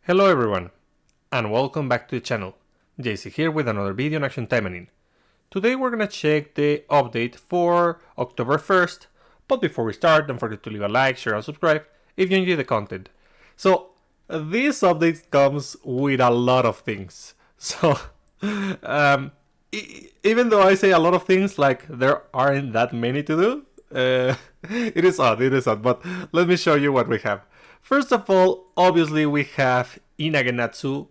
Hello everyone, and welcome back to the channel. JC here with another video on Action Taimanin. Today we're gonna check the update for October 1st, but before we start, don't forget to leave a like, share and subscribe if you enjoy the content. So, this update comes with a lot of things. So, even though I say a lot of things, like there aren't that many to do, it is odd, but let me show you what we have. First of all, obviously we have Inagenatsu.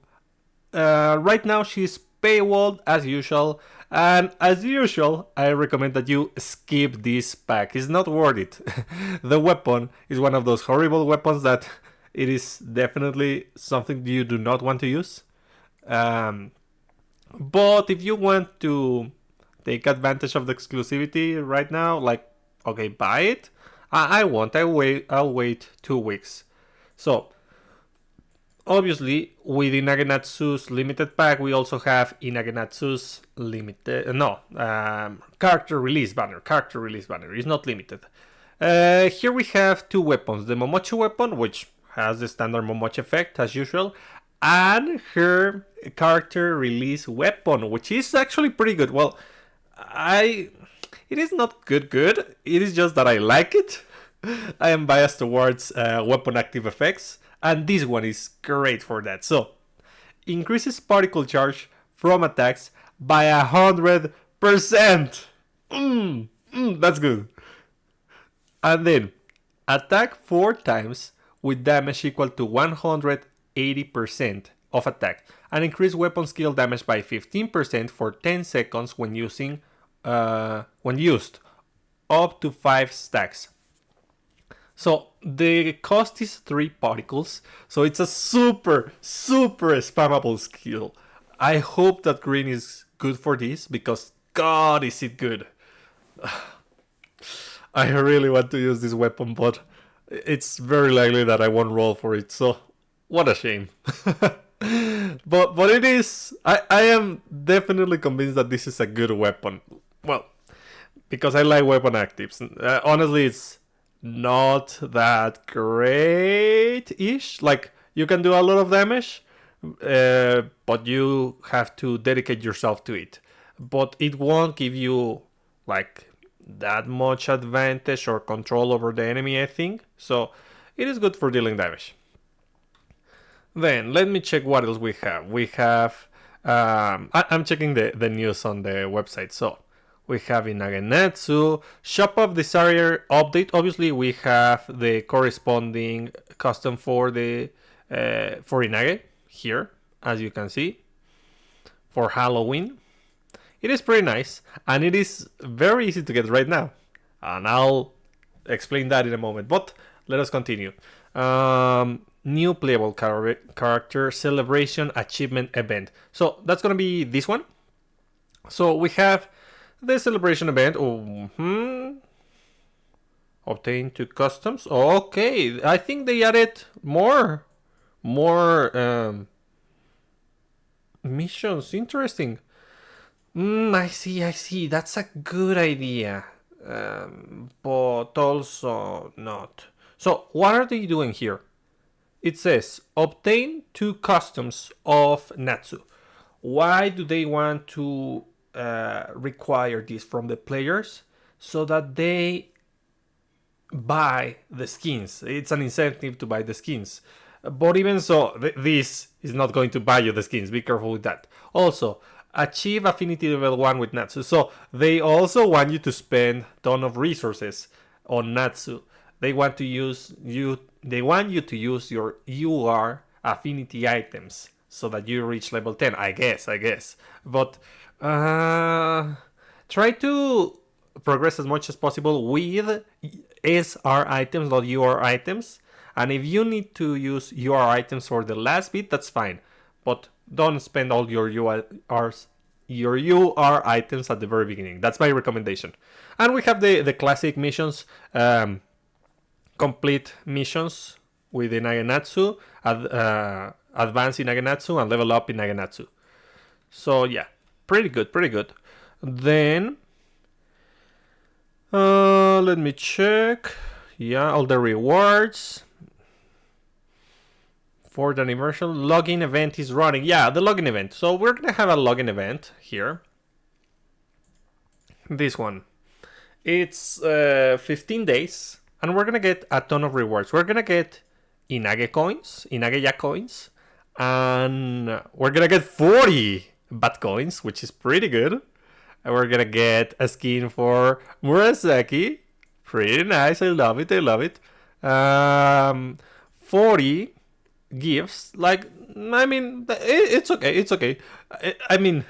Right now she's paywalled as usual, and as usual, I recommend that you skip this pack. It's not worth it. The weapon is one of those horrible weapons that it is definitely something you do not want to use. But if you want to take advantage of the exclusivity right now, like, okay, buy it. I won't. I'll wait 2 weeks. So, obviously, with Inagenatsu's limited pack, we also have Inagenatsu's character release banner. Character release banner is not limited. Here we have two weapons: the Momochi weapon, which has the standard Momochi effect as usual, and her character release weapon, which is actually pretty good. Well, it is not good. It is just that I like it. I am biased towards weapon active effects, and this one is great for that. So, increases particle charge from attacks by 100%. That's good. And then, attack 4 times with damage equal to 180% of attack, and increase weapon skill damage by 15% for 10 seconds when used up to 5 stacks. So the cost is 3 particles, so it's a super spammable skill. I hope that green is good for this, because god is it good. I really want to use this weapon, but it's very likely that I won't roll for it, so what a shame. but it is, I am definitely convinced that this is a good weapon. Well, because I like weapon actives. Honestly, it's not that great-ish. Like, you can do a lot of damage, but you have to dedicate yourself to it. But it won't give you, like, that much advantage or control over the enemy, I think. So, it is good for dealing damage. Then, let me check what else we have. We have... I'm checking the news on the website, so... We have Inagenatsu, Shop of Desire update. Obviously, we have the corresponding custom for the for Inage here, as you can see, for Halloween. It is pretty nice, and it is very easy to get right now, and I'll explain that in a moment. But let us continue. New playable character celebration achievement event. So that's gonna be this one. So we have the celebration event. Obtain 2 customs. Okay, I think they added more missions. Interesting. I see. That's a good idea. But also not. So what are they doing here? It says obtain 2 customs of Natsu. Why do they want to require this from the players? So that they buy the skins. It's an incentive to buy the skins. But even so, this is not going to buy you the skins. Be careful with that. Also, achieve affinity level 1 with Natsu. So they also want you to spend a ton of resources on Natsu. They want to use you. They want you to use your UR affinity items so that you reach level 10. I guess. But try to progress as much as possible with SR items, not UR items. And if you need to use UR items for the last bit, that's fine. But don't spend all your UR items at the very beginning. That's my recommendation. And we have the classic missions, complete missions with Inagenatsu, advance Inagenatsu, and level up Inagenatsu. So yeah, pretty good. Then let me check. Yeah, all the rewards. 4th anniversary login event is running. Yeah, the login event. So we're gonna have a login event here. This one. It's 15 days, and we're gonna get a ton of rewards. We're gonna get Inage coins, Inage coins, and we're gonna get 40 bat coins, which is pretty good. And we're gonna get a skin for Murasaki. Pretty nice. I love it. I love it. 40 gifts. Like, I mean, it's okay. It's okay. I mean,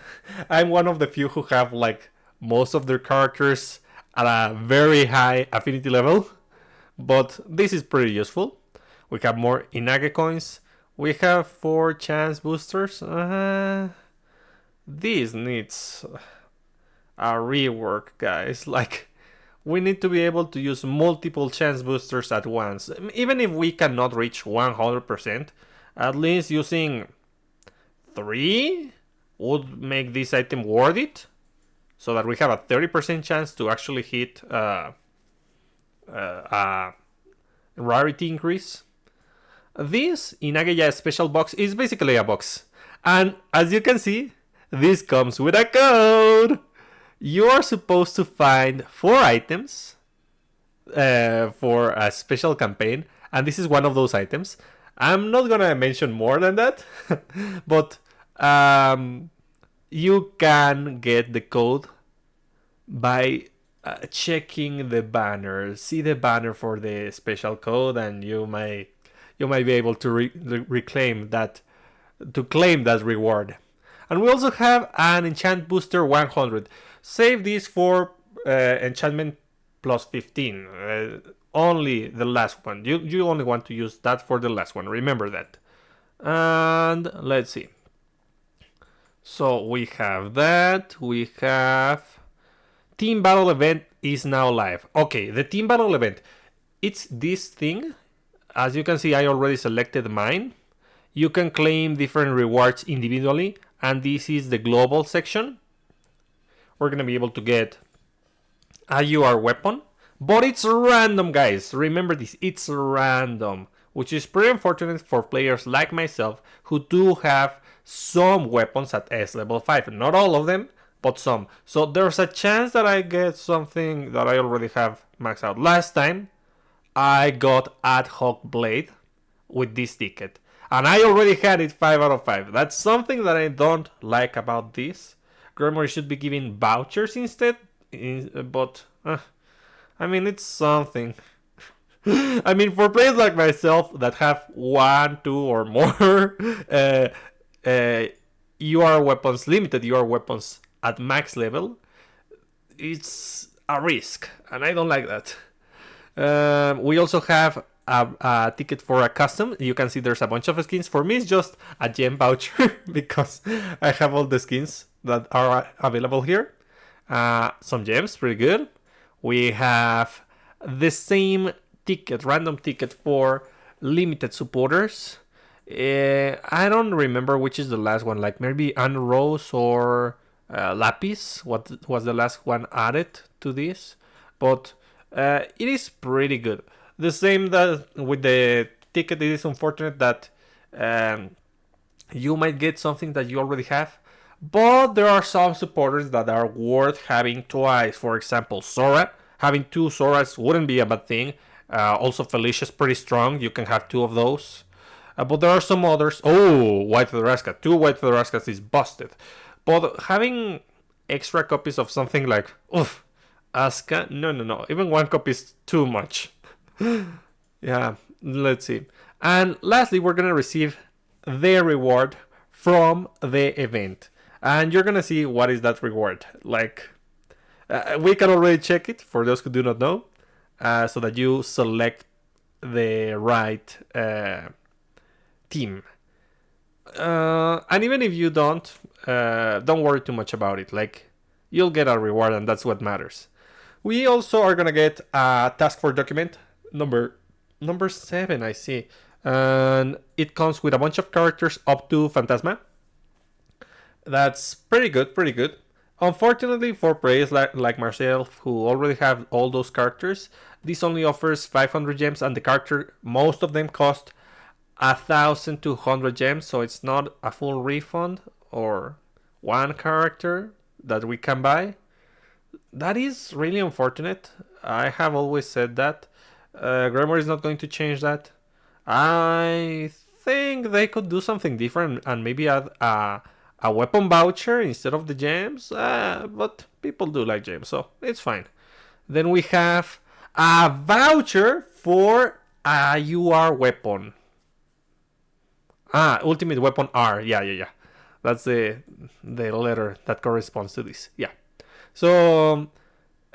I'm one of the few who have like most of their characters at a very high affinity level, but this is pretty useful. We have more Inage coins. We have 4 chance boosters. This needs a rework, guys. Like, we need to be able to use multiple chance boosters at once. Even if we cannot reach 100%, at least using 3 would make this item worth it, so that we have a 30% chance to actually hit a rarity increase. This Inageya special box is basically a box. And as you can see, this comes with a code. You are supposed to find 4 items for a special campaign, and this is one of those items. I'm not gonna mention more than that, but you can get the code by checking the banner. See the banner for the special code, and you might be able to reclaim that, to claim that reward. And we also have an enchant booster 100. Save this for enchantment plus 15. Only the last one. You only want to use that for the last one. Remember that. And let's see. So we have that. We have Team Battle event is now live. Okay, the Team Battle event. It's this thing. As you can see, I already selected mine. You can claim different rewards individually, and this is the global section. We're gonna be able to get a UR weapon, but it's random, guys. Remember this, it's random, which is pretty unfortunate for players like myself who do have some weapons at S level 5. Not all of them, but some. So there's a chance that I get something that I already have maxed out. Last time, I got Ad Hoc Blade with this ticket, and I already had it 5 out of 5. That's something that I don't like about this. Grimoire should be giving vouchers instead, but I mean, it's something. I mean, for players like myself that have 1, 2, or more UR weapons, limited UR weapons at max level, it's a risk, and I don't like that. We also have a ticket for a custom. You can see there's a bunch of skins. For me, it's just a gem voucher because I have all the skins that are available here. Some gems, pretty good. We have the same ticket, random ticket for limited supporters. I don't remember which is the last one, like maybe Anne Rose or Lapis. What was the last one added to this? But it is pretty good. The same that with the ticket, it is unfortunate that you might get something that you already have. But there are some supporters that are worth having twice. For example, Sora. Having 2 Soras wouldn't be a bad thing. Also, Felicia's pretty strong. You can have 2 of those. But there are some others. Oh, White Fedoraska. 2 White Fedoraskas is busted. But having extra copies of something like Asuka, no. Even 1 copy is too much. Yeah, let's see. And lastly, we're gonna receive the reward from the event. And you're gonna see what is that reward. Like, we can already check it for those who do not know, so that you select the right team. And even if you don't worry too much about it. Like, you'll get a reward, and that's what matters. We also are gonna get a task for document number 7, I see, and it comes with a bunch of characters up to Phantasma. That's pretty good. Unfortunately, for players like myself who already have all those characters, this only offers 500 gems, and the character, most of them cost 1,200 gems, so it's not a full refund or one character that we can buy. That is really unfortunate. I have always said that. Grammar is not going to change that. I think they could do something different and maybe add a weapon voucher instead of the gems. But people do like gems, so it's fine. Then we have a voucher for a UR weapon. Ultimate Weapon R. Yeah. That's the letter that corresponds to this. Yeah. So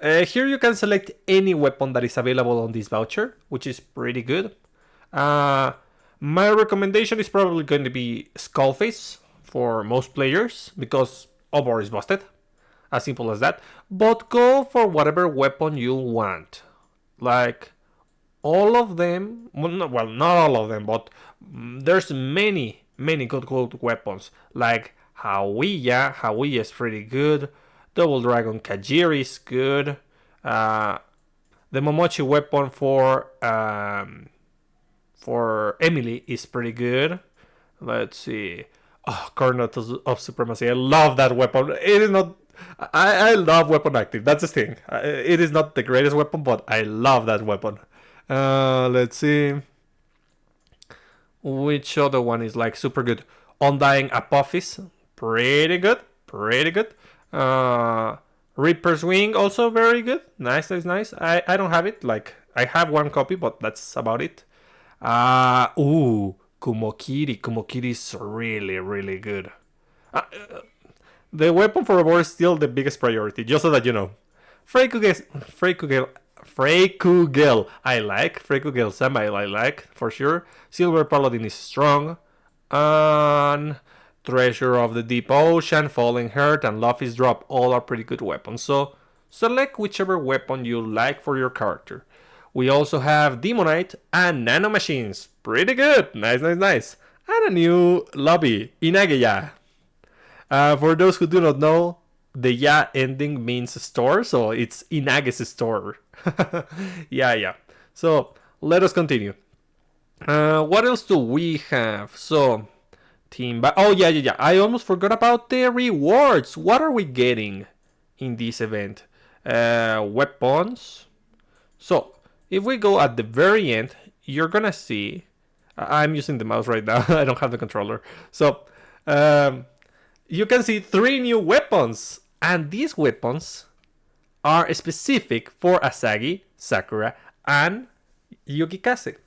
here you can select any weapon that is available on this voucher, which is pretty good. My recommendation is probably going to be Skullface for most players because Obor is busted. As simple as that. But go for whatever weapon you want. Like all of them, well, not all of them, but there's many good weapons. Like Hawiya is pretty good. Double Dragon Kajiri is good. The Momochi weapon for Emily is pretty good. Let's see. Coordinate of Supremacy. I love that weapon. It is not. I love weapon active. That's the thing. It is not the greatest weapon, but I love that weapon. Let's see. Which other one is like super good? Undying Apophis. Pretty good. Reaper's Wing also very good. Nice. I don't have it. Like I have one copy, but that's about it. Kumokiri. Kumokiri is really good. The weapon for Obor is still the biggest priority, just so that you know. Freykugel I like. Freykugel Sama I like, for sure. Silver Paladin is strong. And Treasure of the Deep Ocean, Falling Heart, and Love is Drop all are pretty good weapons. So select whichever weapon you like for your character. We also have Demonite and Nano Machines. Pretty good. Nice. And a new lobby, Inageya. For those who do not know, the ya ending means store, so it's Inage's store. Yeah. So let us continue. What else do we have? So yeah. I almost forgot about the rewards. What are we getting in this event? Weapons. So if we go at the very end, you're gonna see. I'm using the mouse right now. I don't have the controller. So you can see 3 new weapons. And these weapons are specific for Asagi, Sakura, and Yukikase.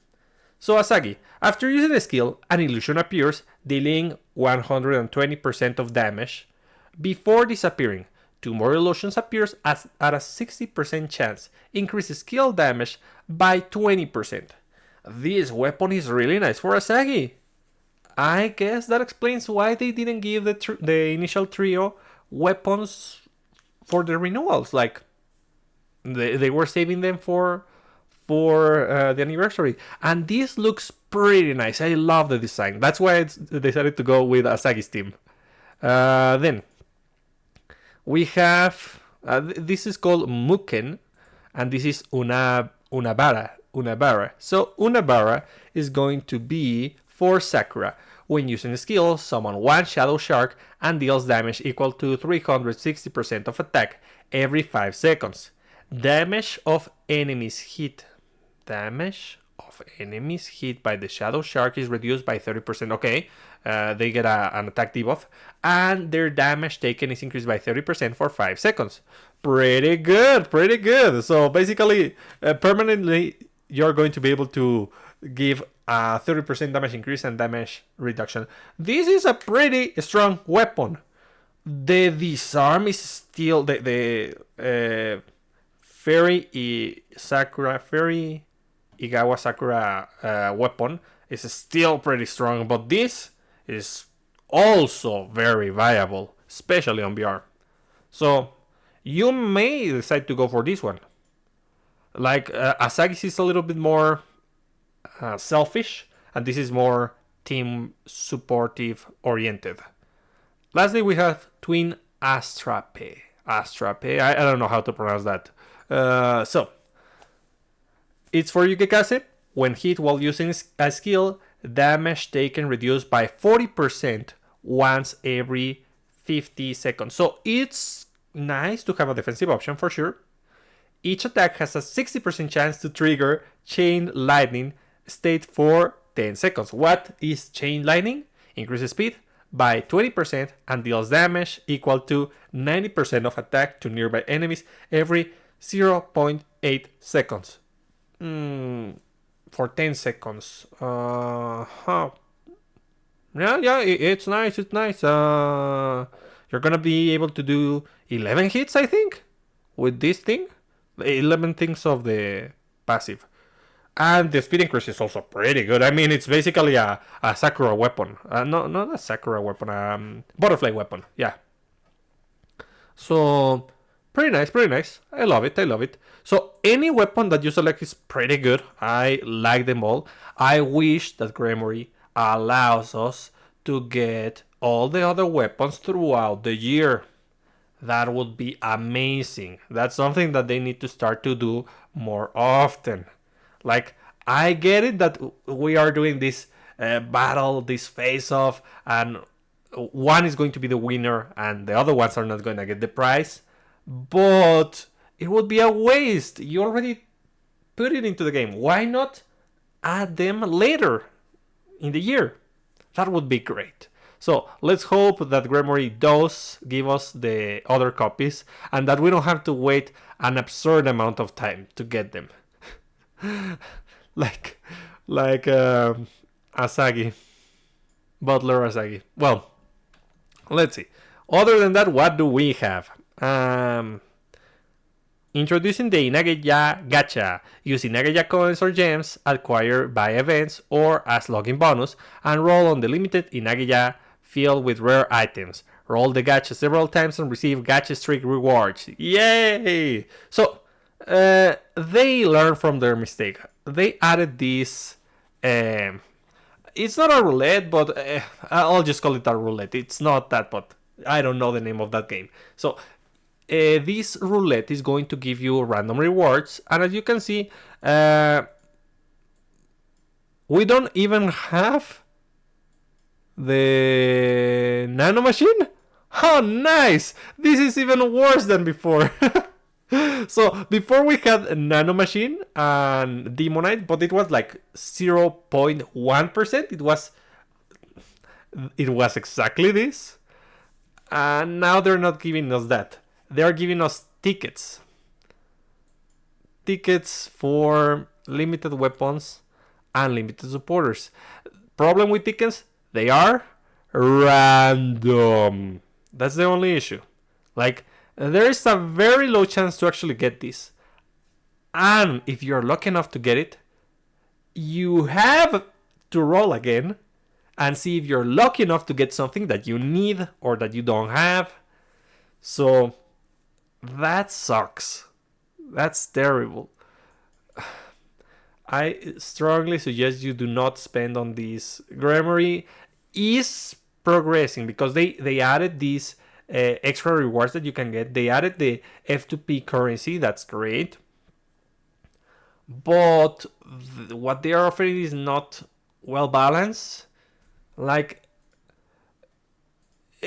So Asagi, after using a skill, an illusion appears, dealing 120% of damage before disappearing. 2 more illusions appears at a 60% chance, increases skill damage by 20%. This weapon is really nice for Asagi. I guess that explains why they didn't give the initial trio weapons for the renewals. Like they were saving them for the anniversary, and this looks pretty nice. I love the design. That's why I decided to go with Asagi's team. Then we have this is called Muken, and this is Unabara. So Unabara is going to be for Sakura. When using a skill, summon 1 Shadow Shark and deals damage equal to 360% of attack every 5 seconds. Damage of enemies hit by the Shadow Shark is reduced by 30%. Okay, they get an attack debuff. And their damage taken is increased by 30% for 5 seconds. Pretty good. So basically, permanently, you're going to be able to give a 30% damage increase and damage reduction. This is a pretty strong weapon. The disarm is still the Fairy Igawa Sakura weapon is still pretty strong, but this is also very viable, especially on VR. So you may decide to go for this one. Like Asagi's is a little bit more selfish, and this is more team supportive oriented. Lastly, we have Twin Astrape. I don't know how to pronounce that. So it's for Yukikase. When hit while using a skill, damage taken reduced by 40% once every 50 seconds. So it's nice to have a defensive option for sure. Each attack has a 60% chance to trigger Chain Lightning state for 10 seconds. What is Chain Lightning? Increases speed by 20% and deals damage equal to 90% of attack to nearby enemies every 0.8 seconds. For 10 seconds. Yeah, it's nice, it's nice. You're gonna be able to do 11 hits, I think, with this thing. 11 things of the passive. And the speed increase is also pretty good. I mean, it's basically a Sakura weapon. No, not a Sakura weapon, butterfly weapon, yeah. So, pretty nice, pretty nice. I love it, I love it. So, any weapon that you select is pretty good. I like them all. I wish that Gremory allows us to get all the other weapons throughout the year. That would be amazing. That's something that they need to start to do more often. Like, I get it that we are doing this battle, this face-off, and one is going to be the winner and the other ones are not going to get the prize. But it would be a waste. You already put it into the game. Why not add them later in the year? That would be great. So let's hope that Gremory does give us the other copies and that we don't have to wait an absurd amount of time to get them. like Asagi. Butler Asagi. Well, let's see. Other than that, what do we have? Introducing the Inageya Gacha. Use Inageya coins or gems acquired by events or as login bonus and roll on the limited Inageya field with rare items. Roll the gacha several times and receive gacha streak rewards. Yay! So, they learned from their mistake. They added this... it's not a roulette, but I'll just call it a roulette. It's not that, but I don't know the name of that game. So, this roulette is going to give you random rewards. And as you can see, we don't even have the nano machine. Oh, nice! This is even worse than before. So before we had a nano machine and demonite, but it was like 0.1%. It was exactly this. And now they're not giving us that. They're giving us tickets. Tickets for limited weapons and limited supporters. Problem with tickets, they are random. That's the only issue. Like, there is a very low chance to actually get this. And if you're lucky enough to get it, you have to roll again and see if you're lucky enough to get something that you need or that you don't have. So, that sucks. That's terrible. I strongly suggest you do not spend on this. Gremory is progressing because they added these extra rewards that you can get. They added the F2P currency. That's great. But what they are offering is not well balanced. Like,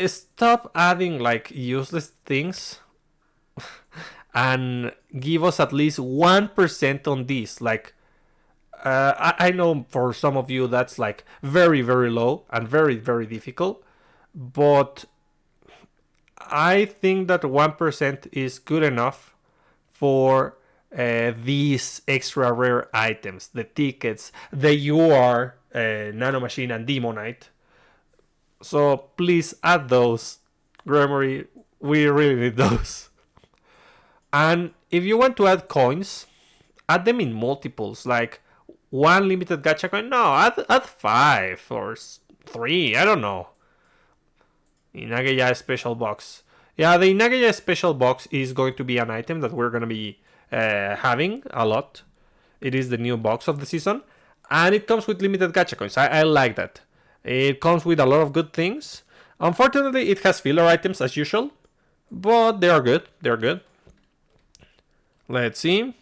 stop adding like useless things and give us at least 1% on this. Like, I know for some of you that's like very, very low and very, very difficult. But I think that 1% is good enough for these extra rare items, the tickets, the UR, Nano Machine, and Demonite. So please add those, Gremory. We really need those. And if you want to add coins, add them in multiples, like one limited gacha coin. No, add 5 or 3. I don't know. Inageya special box. Yeah, the Inageya special box is going to be an item that we're going to be having a lot. It is the new box of the season. And it comes with limited gacha coins. I like that. It comes with a lot of good things. Unfortunately, it has filler items as usual. But they are good. They're good. Let's see.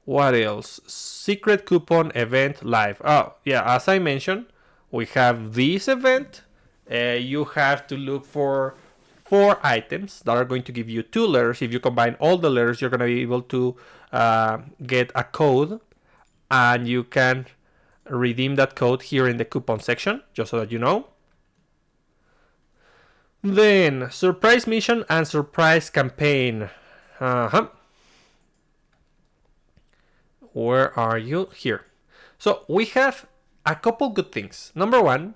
What else? Secret coupon event live. Oh, yeah, as I mentioned, we have this event. You have to look for 4 items that are going to give you 2 letters. If you combine all the letters, you're going to be able to get a code, and you can redeem that code here in the coupon section, just so that you know. Then, surprise mission and surprise campaign. Where are you? Here. So we have a couple good things. Number one,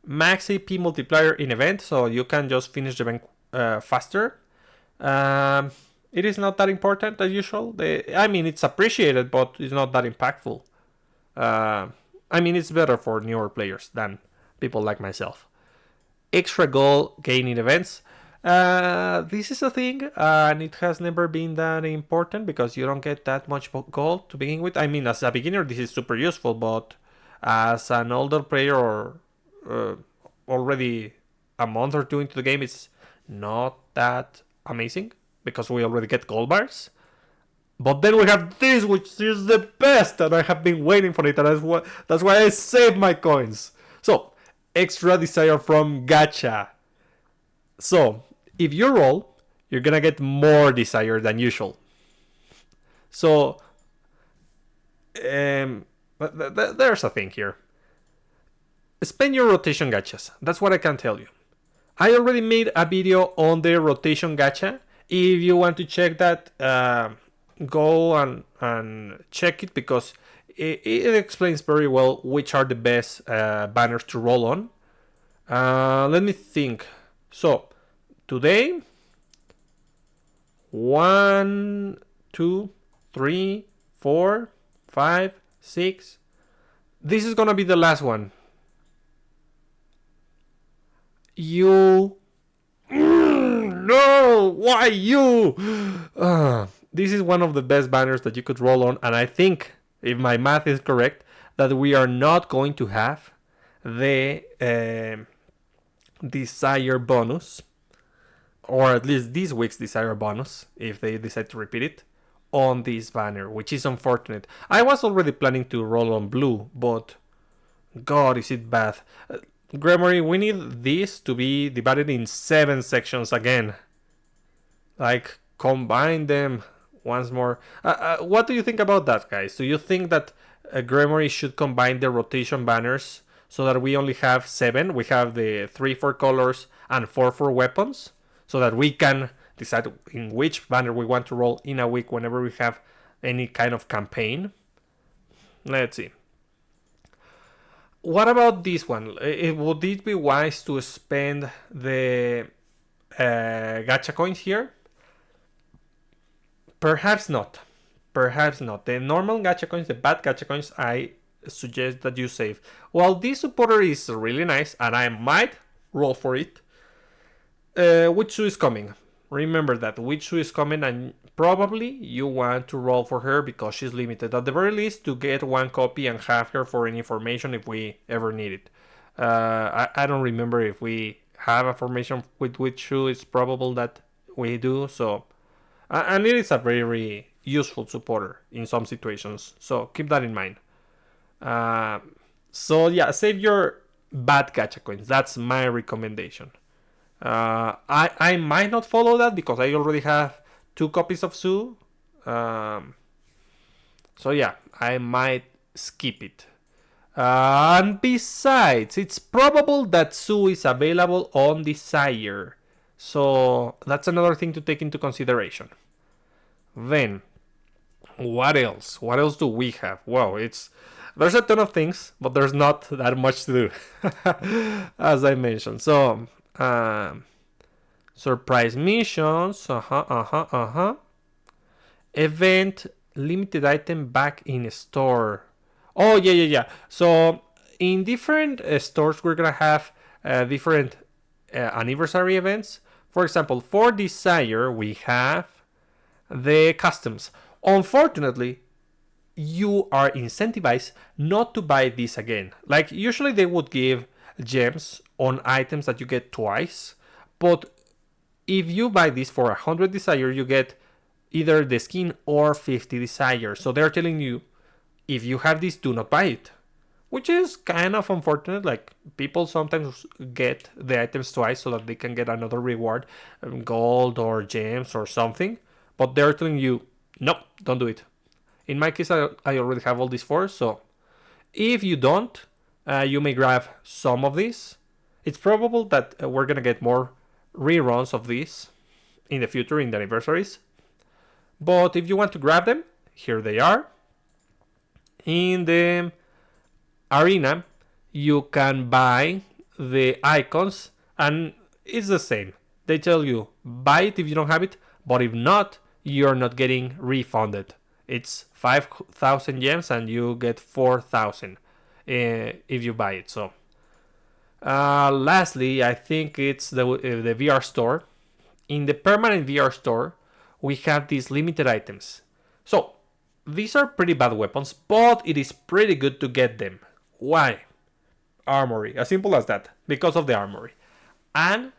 max AP multiplier in event, so you can just finish the event faster. It is not that important as usual. I mean, it's appreciated, but it's not that impactful. I mean, it's better for newer players than people like myself. Extra goal gain in events. This is a thing, and it has never been that important because you don't get that much gold to begin with. I mean, as a beginner, this is super useful, but as an older player or already a month or two into the game, it's not that amazing because we already get gold bars. But then we have this, which is the best, and I have been waiting for it, and that's why I saved my coins. So, extra desire from Gacha. So, if you roll, you're gonna get more desire than usual. So, there's a thing here. Spend your rotation gachas. That's what I can tell you. I already made a video on the rotation gacha. If you want to check that, go and check it because it explains very well which are the best banners to roll on. Let me think. So, today, 1, 2, 3, 4, 5, 6. This is gonna be the last one. You. No! Why you? This is one of the best banners that you could roll on, and I think, if my math is correct, that we are not going to have the desire bonus, or at least this week's desire bonus, if they decide to repeat it, on this banner, which is unfortunate. I was already planning to roll on blue, but God, is it bad. Gremory, we need this to be divided in 7 sections again. Like, combine them once more. What do you think about that, guys? Do you think that Gremory should combine the rotation banners so that we only have 7? We have the 3 for colors and 4 for weapons, so that we can decide in which banner we want to roll in a week whenever we have any kind of campaign. Let's see. What about this one? Would it be wise to spend the gacha coins here? Perhaps not. Perhaps not. The normal gacha coins, the bad gacha coins, I suggest that you save. While this supporter is really nice, and I might roll for it, Witchu is coming. Remember that Witchu is coming, and probably you want to roll for her because she's limited. At the very least, to get 1 copy and have her for any formation if we ever need it. I don't remember if we have a formation with Witchu. It's probable that we do. So, and it is a very useful supporter in some situations. So keep that in mind. So yeah, save your bad gacha coins. That's my recommendation. I might not follow that because I already have 2 copies of Sue. So yeah, I might skip it. And besides, it's probable that Sue is available on Desire. So that's another thing to take into consideration. Then, what else? What else do we have? Wow, there's a ton of things, but there's not that much to do, as I mentioned. So, surprise missions, event, limited item back in store. Oh, yeah. So, in different stores, we're gonna have different anniversary events. For example, for Desire, we have the customs. Unfortunately, you are incentivized not to buy this again. Like, usually they would give gems on items that you get twice, but if you buy this for 100 desire, you get either the skin or 50 desires. So they're telling you, if you have this, do not buy it. Which is kind of unfortunate. Like, people sometimes get the items twice so that they can get another reward, gold or gems or something. But they're telling you, nope, don't do it. In my case, I already have all these 4, so if you don't, you may grab some of these. It's probable that we're gonna get more reruns of these in the future, in the anniversaries. But if you want to grab them, here they are. In the arena, you can buy the icons, and it's the same. They tell you, buy it if you don't have it, but if not, you're not getting refunded. It's 5,000 gems and you get 4,000 if you buy it. So lastly, I think it's the VR store. In the permanent VR store, we have these limited items. So these are pretty bad weapons, but it is pretty good to get them. Why? Armory, as simple as that, because of the armory. And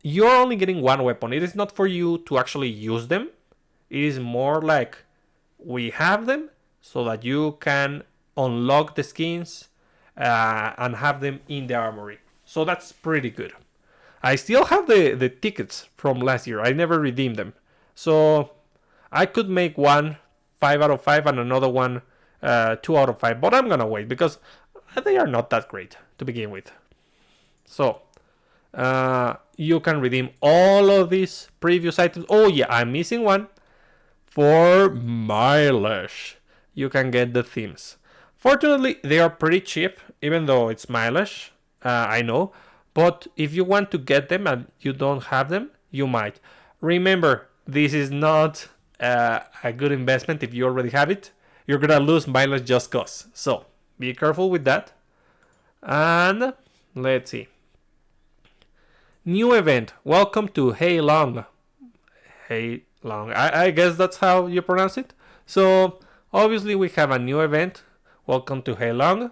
you're only getting one weapon. It is not for you to actually use them. It is more like, we have them so that you can unlock the skins and have them in the armory. So that's pretty good. I still have the tickets from last year. I never redeemed them. So I could make one 5 out of 5 and another one 2 out of 5. But I'm gonna wait because they are not that great to begin with. So you can redeem all of these previous items. Oh yeah, I'm missing one. For mileage, you can get the themes. Fortunately, they are pretty cheap, even though it's mileage, I know. But if you want to get them and you don't have them, you might. Remember, this is not a good investment if you already have it. You're gonna lose mileage just cause. So, be careful with that. And let's see. New event. Welcome to Hey Long. Hey Long. I guess that's how you pronounce it. So obviously we have a new event. Welcome to Hey Long.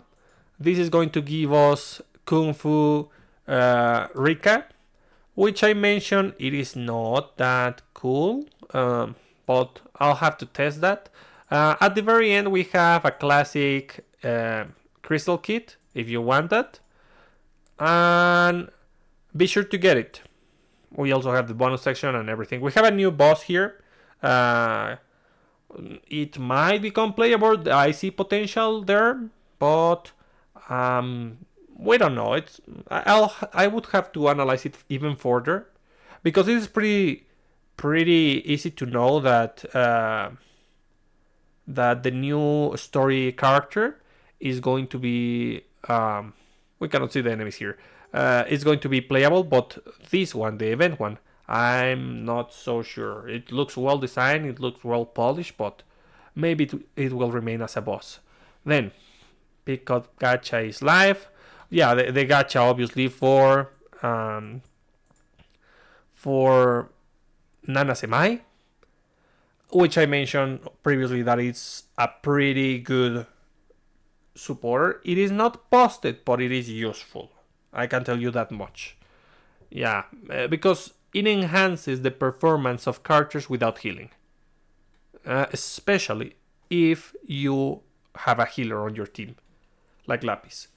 This is going to give us Kung Fu Rika, which I mentioned it is not that cool, but I'll have to test that. At the very end we have a classic crystal kit if you want that, and be sure to get it. We also have the bonus section and everything. We have a new boss here. It might become playable. I see potential there, but we don't know. I would have to analyze it even further, because it is pretty easy to know that that the new story character is going to be. We cannot see the enemies here. It's going to be playable, but this one, the event one, I'm not so sure. It looks well designed, it looks well polished, but maybe it will remain as a boss. Then, because Gacha is live, yeah, the Gacha obviously for Nanasemai, which I mentioned previously that it's a pretty good supporter. It is not busted, but it is useful. I can tell you that much. Yeah, because it enhances the performance of characters without healing. Especially if you have a healer on your team, like Lapis.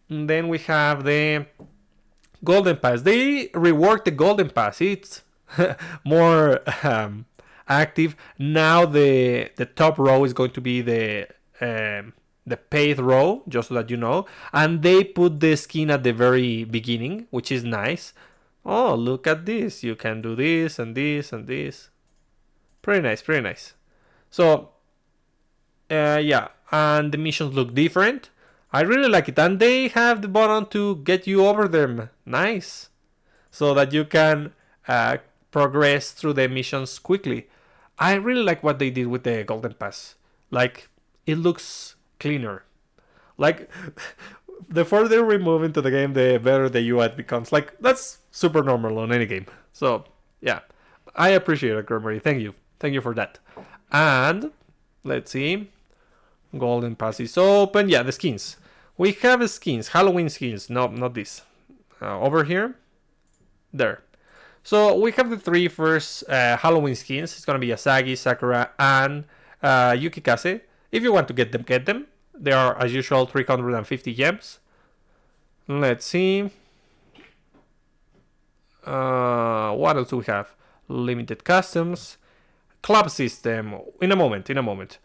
And then we have the Golden Pass. They reworked the Golden Pass. It's more active. Now the top row is going to be the paid row, just so that you know. And they put the skin at the very beginning, which is nice. Oh, look at this. You can do this and this and this. Pretty nice, pretty nice. So, yeah. And the missions look different. I really like it. And they have the button to get you over them. Nice. So that you can progress through the missions quickly. I really like what they did with the Golden Pass. Like, it looks cleaner. Like, the further we move into the game, the better the UI becomes. Like, that's super normal on any game. So, yeah. I appreciate it, Gremory. Thank you. Thank you for that. And, let's see. Golden Pass is open. Yeah, the skins. We have skins. Halloween skins. No, not this. Over here. There. So we have the three first Halloween skins. It's gonna be Asagi, Sakura, and Yukikase. If you want to get them, get them. They are, as usual, 350 gems. Let's see. What else do we have? Limited customs. Club system. In a moment.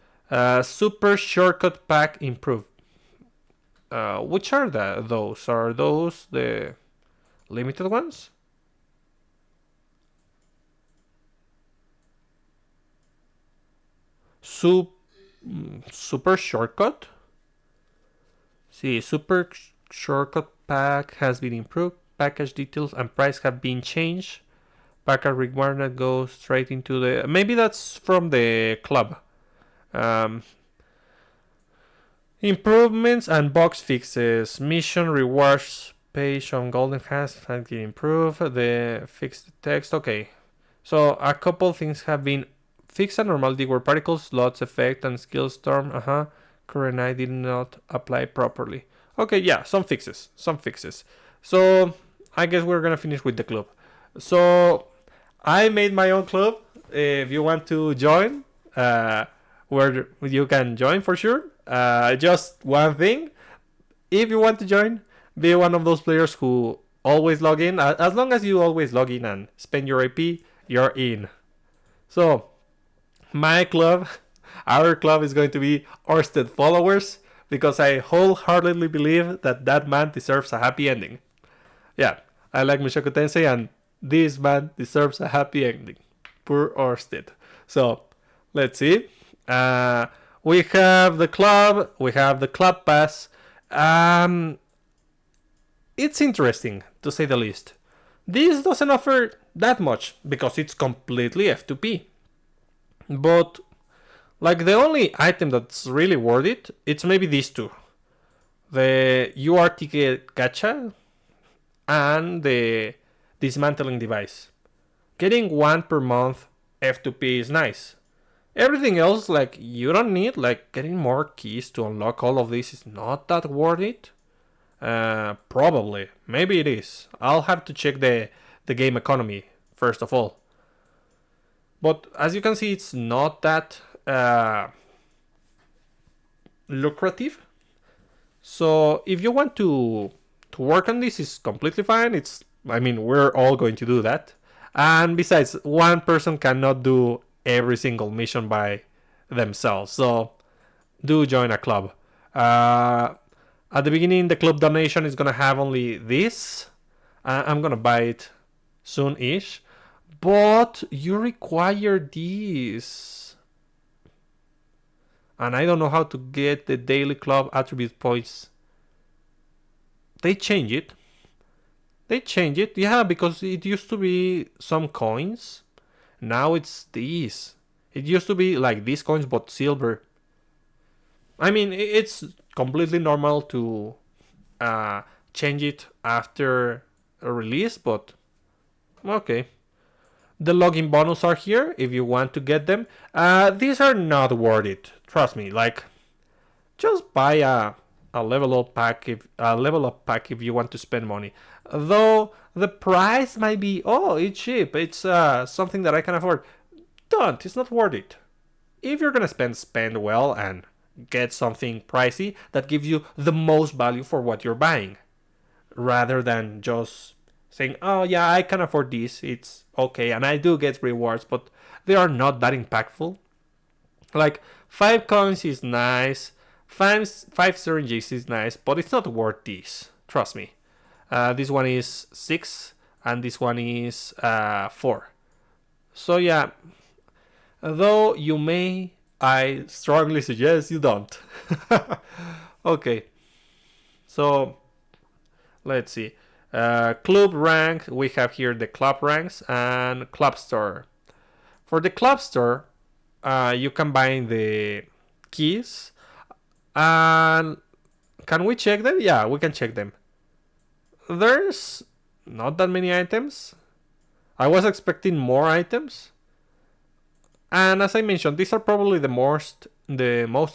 Super shortcut pack improved. Which are those? Are those the limited ones? Super shortcut? See, super shortcut pack has been improved. Package details and price have been changed. Package requirement goes straight into the... Maybe that's from the club. Improvements and box fixes. Mission rewards page on Golden has been improved. The fixed text. Okay. So a couple things have been fixed. And normality where particles, slots, effect, and skill storm. Current I did not apply properly. Okay, yeah, some fixes. So I guess we're gonna finish with the club. So I made my own club. If you want to join, where you can join for sure. Just one thing. If you want to join, be one of those players who always log in. As long as you always log in and spend your IP, you're in. So my club, our club is going to be Orsted followers because I wholeheartedly believe that man deserves a happy ending. Yeah, I like Mushoku Tensei and this man deserves a happy ending. Poor Orsted. So let's see. We have the club. We have the club pass. It's interesting to say the least. This doesn't offer that much because it's completely F2P. But like the only item that's really worth it, it's maybe these two. The UR ticket gacha and the dismantling device. Getting one per month F2P is nice. Everything else, like, you don't need, like, getting more keys to unlock all of this is not that worth it. Probably. Maybe it is. I'll have to check the game economy, first of all. But as you can see, it's not that lucrative. So if you want to work on this, it's completely fine. We're all going to do that. And besides, one person cannot do every single mission by themselves. So do join a club. At the beginning, the club donation is gonna have only this. I'm gonna buy it soon-ish. But you require these. And I don't know how to get the daily club attribute points. They change it. Yeah, because it used to be some coins. Now it's these. It used to be like these coins, but silver. I mean, it's completely normal to change it after a release, but okay. The login bonus are here if you want to get them. These are not worth it. Trust me. Like, just buy a level up pack if you want to spend money. Though the price might be, it's cheap. It's something that I can afford. Don't. It's not worth it. If you're gonna spend well and get something pricey that gives you the most value for what you're buying, rather than just saying, oh yeah, I can afford this, it's okay, and I do get rewards, but they are not that impactful. Like 5 coins is nice, 5 syringes is nice, but it's not worth this. Trust me. This one is 6 and this one is 4. So yeah, though you may, I strongly suggest you don't. Okay, so let's see. Club rank, we have here the club ranks and club store. For the club store, you combine the keys. And can we check them? Yeah, we can check them. There's not that many items. I was expecting more items. And as I mentioned, these are probably the most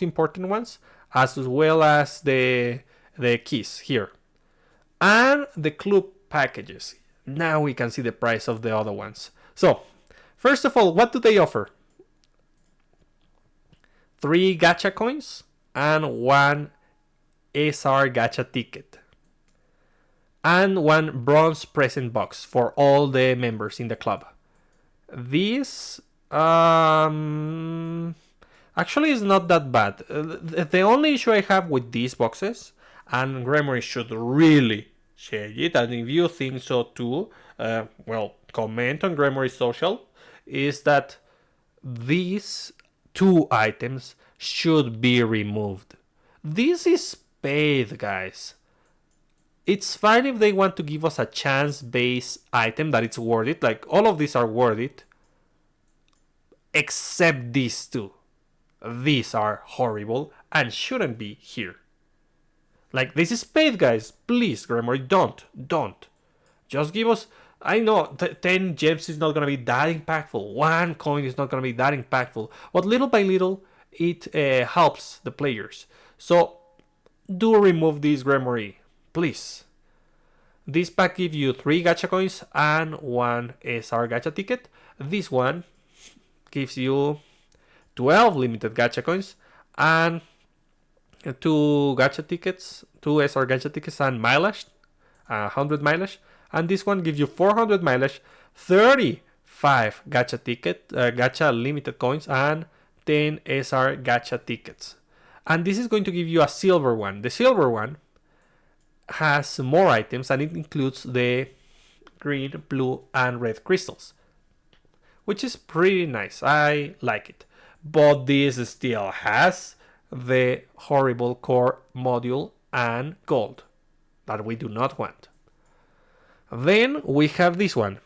important ones, as well as the keys here. And the club packages. Now we can see the price of the other ones. So, first of all, what do they offer? 3 gacha coins and 1 SR gacha ticket. And 1 bronze present box for all the members in the club. This actually is not that bad. The only issue I have with these boxes, and Gremory should really change it, and if you think so too, well, comment on Gremory social, is that these 2 items should be removed. This is paid, guys. It's fine if they want to give us a chance-based item that it's worth it. Like, all of these are worth it. Except these 2. These are horrible and shouldn't be here. Like, this is paid, guys. Please, Gremory, don't. Just give us... I know 10 gems is not going to be that impactful. 1 coin is not going to be that impactful. But little by little, it helps the players. So, do remove this, Gremory. Please. This pack gives you 3 gacha coins and 1 SR gacha ticket. This one gives you 12 limited gacha coins and 2 gacha tickets, 2 SR gacha tickets and mileage, 100 mileage. And this one gives you 400 mileage, 35 gacha ticket, gacha limited coins and 10 SR gacha tickets. And this is going to give you a silver one. The silver one has more items and it includes the green, blue and red crystals, which is pretty nice. I like it. But this still has the horrible core module and gold that we do not want. Then we have this one.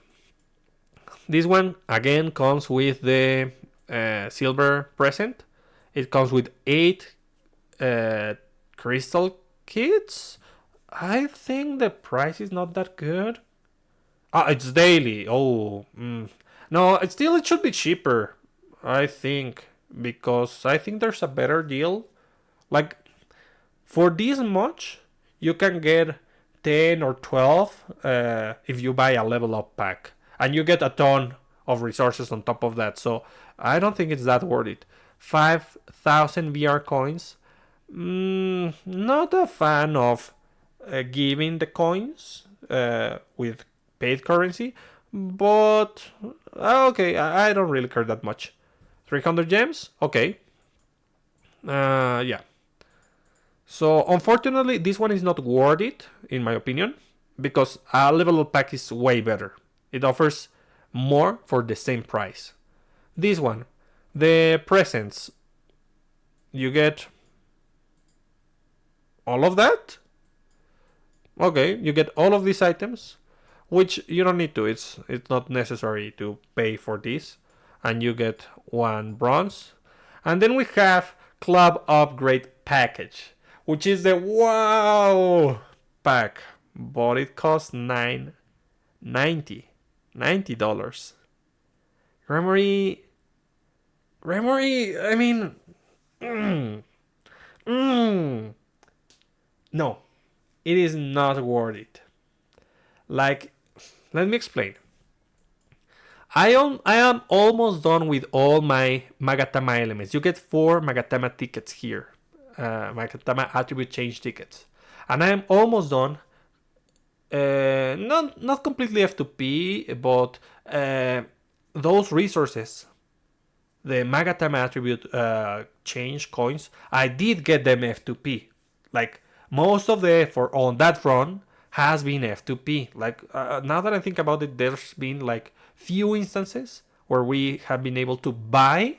This one again comes with the silver present. It comes with 8 crystal kits. I think the price is not that good. It's daily. No, it should be cheaper, I think, because I think there's a better deal. Like, for this much, you can get 10 or 12 if you buy a level up pack. And you get a ton of resources on top of that. So, I don't think it's that worth it. 5,000 VR coins. Not a fan of giving the coins with paid currency, but okay, I don't really care that much. 300 gems, okay. Yeah. So unfortunately, this one is not worth it, in my opinion, because a level up pack is way better. It offers more for the same price. This one, the presents, you get all of that. Okay, you get all of these items, which you don't need to. It's not necessary to pay for this. And you get 1 bronze. And then we have Club Upgrade Package, which is the wow pack. But it costs $90. Gremory, I mean... No. It is not worth it. Like, let me explain. I am almost done with all my Magatama elements. You get 4 Magatama tickets here. Magatama attribute change tickets. And I am almost done. Not completely F2P, but those resources, the Magatama attribute change coins, I did get them F2P. Like, most of the effort on that front has been F2P. Like, now that I think about it, there's been like few instances where we have been able to buy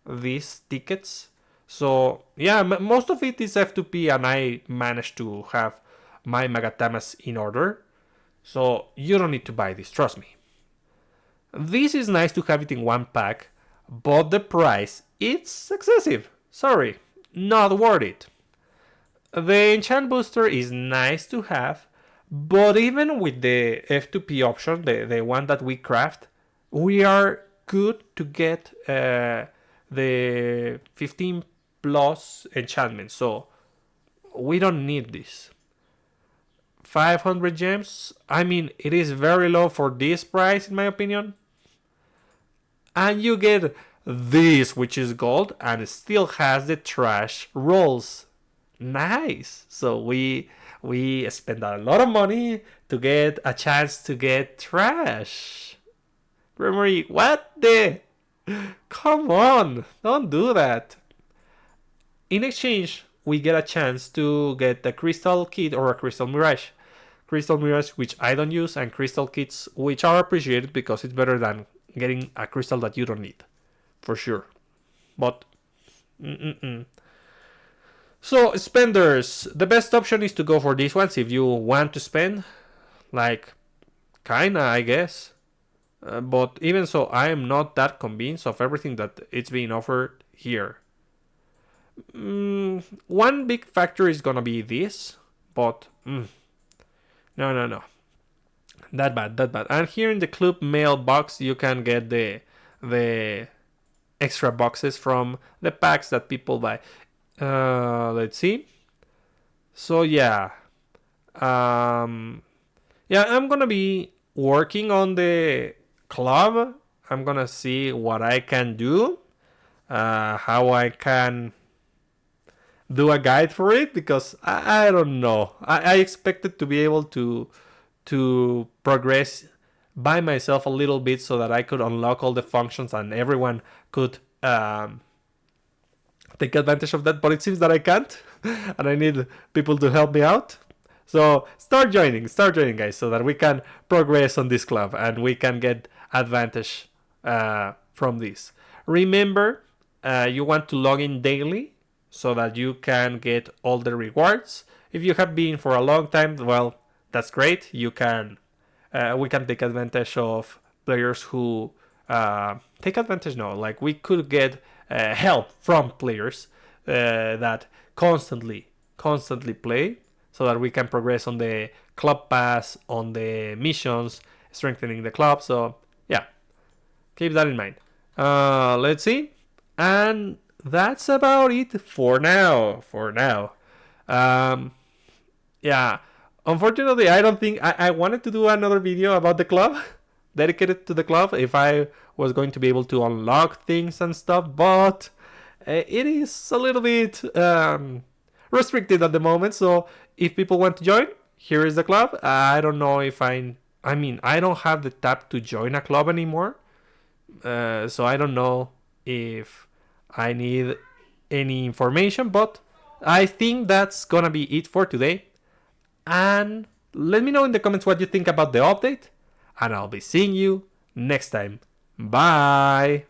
these tickets. So yeah, most of it is F2P, and I managed to have my Magatamas in order. So you don't need to buy this, trust me. This is nice to have it in one pack, but the price, it's excessive. Sorry, not worth it. The enchant booster is nice to have, but even with the F2P option, the one that we craft, we are good to get the 15 plus enchantment, so we don't need this. 500 gems. I mean, it is very low for this price, in my opinion. And you get this, which is gold, and it still has the trash rolls. Nice. So we spend a lot of money to get a chance to get trash. Memory, what the? Come on, don't do that. In exchange, we get a chance to get the crystal kit or a crystal mirage. Crystal mirage, which I don't use, and crystal kits, which are appreciated because it's better than getting a crystal that you don't need, for sure. But so spenders, the best option is to go for these ones if you want to spend, like, kinda, I guess. But even so, I am not that convinced of everything that it's being offered here. One big factor is gonna be this, but no. That bad. And here in the club mail box, you can get the extra boxes from the packs that people buy. Let's see. So yeah, I'm gonna be working on the club. I'm gonna see what I can do, how I can do a guide for it, because I don't know. I expected to be able to progress by myself a little bit so that I could unlock all the functions and everyone could take advantage of that, but it seems that I can't and I need people to help me out. So start joining guys, so that we can progress on this club and we can get advantage from this. Remember, you want to log in daily so that you can get all the rewards. If you have been for a long time, well, that's great. You can, we can take advantage of players who take advantage. No, like we could get help from players that constantly play, so that we can progress on the club pass, on the missions, strengthening the club. So yeah, keep that in mind. Let's see, and that's about it for now. Yeah, unfortunately, I don't think I wanted to do another video about the club, dedicated to the club, if I was going to be able to unlock things and stuff, but it is a little bit restricted at the moment. So if people want to join, here is the club. I don't know if I don't have the tab to join a club anymore. So I don't know if I need any information, but I think that's gonna be it for today. And let me know in the comments what you think about the update, and I'll be seeing you next time. Bye!